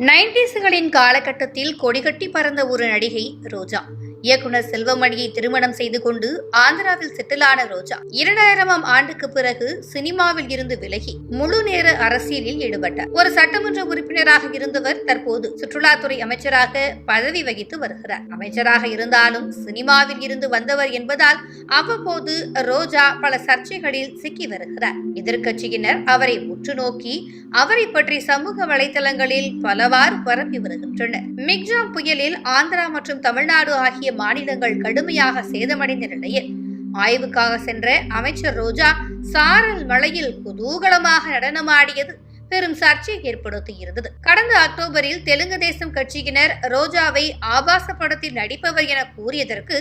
90ஸ்களின் காலகட்டத்தில் கொடிகட்டி பறந்த ஒரு நடிகை ரோஜா. இயக்குனர் செல்வமணியை திருமணம் செய்து கொண்டு ஆந்திராவில் செட்டிலான ரோஜா 2000ஆம் ஆண்டுக்கு பிறகு சினிமாவில் இருந்து விலகி முழு நேர அரசியலில் ஈடுபட்டார். ஒரு சட்டமன்ற உறுப்பினராக இருந்தவர் தற்போது சுற்றுலாத்துறை அமைச்சராக பதவி வகித்து வருகிறார். அமைச்சராக இருந்தாலும் சினிமாவில் இருந்து வந்தவர் என்பதால் அவ்வப்போது ரோஜா பல சர்ச்சைகளில் சிக்கி வருகிறார். எதிர்க்கட்சியினர் அவரை உற்று நோக்கி அவரை பற்றி சமூக வலைதளங்களில் பலவாறு பரப்பி வருகின்றனர். மிக்ஜாம் புயலில் ஆந்திரா மற்றும் தமிழ்நாடு ஆகிய மாநிலங்கள் கடுமையாக சேதமடைந்த நிலையில் ஆய்வுக்காக சென்ற அமைச்சர் ரோஜா சாரல் மழையில் குதூகலமாக நடனமாடியது பெரும் சர்ச்சை ஏற்படுத்தியிருந்தது. கடந்த அக்டோபரில் தெலுங்கு தேசம் கட்சியினர் ரோஜாவை ஆபாச படத்தில் நடிப்பவர் என கூறியதற்கு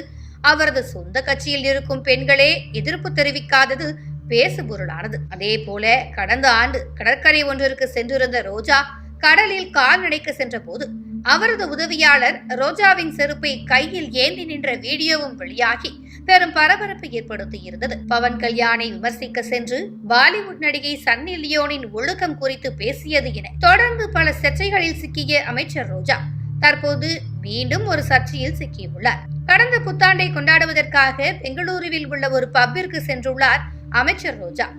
அவரது சொந்த கட்சியில் இருக்கும் பெண்களே எதிர்ப்பு தெரிவிக்காதது பேசுபொருளானது. அதே போல கடந்த ஆண்டு கடற்கரை ஒன்றிற்கு சென்றிருந்த ரோஜா கடலில் கால்நடைக்க சென்ற போது அவரது உதவியாளர் ரோஜாவின் செருப்பை கையில் ஏந்தி நின்ற வீடியோவும் வெளியாகி பெரும் பரபரப்பை ஏற்படுத்தியிருந்தது. பவன் கல்யாணை விமர்சிக்க சென்று பாலிவுட் நடிகை சன்னி லியோனின் ஒழுக்கம் குறித்து பேசியது என தொடர்ந்து பல சர்ச்சைகளில் சிக்கிய அமைச்சர் ரோஜா தற்போது மீண்டும் ஒரு சர்ச்சையில் சிக்கியுள்ளார். கடந்த புத்தாண்டை கொண்டாடுவதற்காக பெங்களூருவில் உள்ள ஒரு பப்பிற்கு சென்றுள்ளார் அமைச்சர் ரோஜா.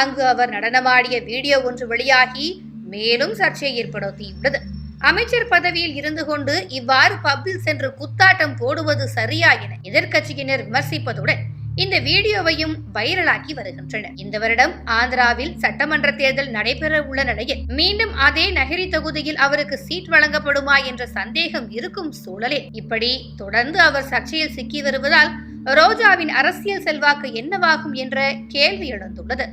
அங்கு அவர் நடனமாடிய வீடியோ ஒன்று வெளியாகி மேலும் சர்ச்சையை ஏற்படுத்தியுள்ளது. அமைச்சர் பதவியில் இருந்து கொண்டு இவ்வாறு பப்பில் சென்று குத்தாட்டம் போடுவது சரியா என எதிர்க்கட்சியினர் விமர்சிப்பதுடன் இந்த வீடியோவையும் வைரலாக்கி வருகின்றனர். இந்த வருடம் ஆந்திராவில் சட்டமன்ற தேர்தல் நடைபெற உள்ள நிலையில் மீண்டும் அதே நகரி தொகுதியில் அவருக்கு சீட் வழங்கப்படுமா என்ற சந்தேகம் இருக்கும் சூழலில் இப்படி தொடர்ந்து அவர் சர்ச்சையில் சிக்கி வருவதால் ரோஜாவின் அரசியல் செல்வாக்கு என்னவாகும் என்ற கேள்வி எழுந்துள்ளது.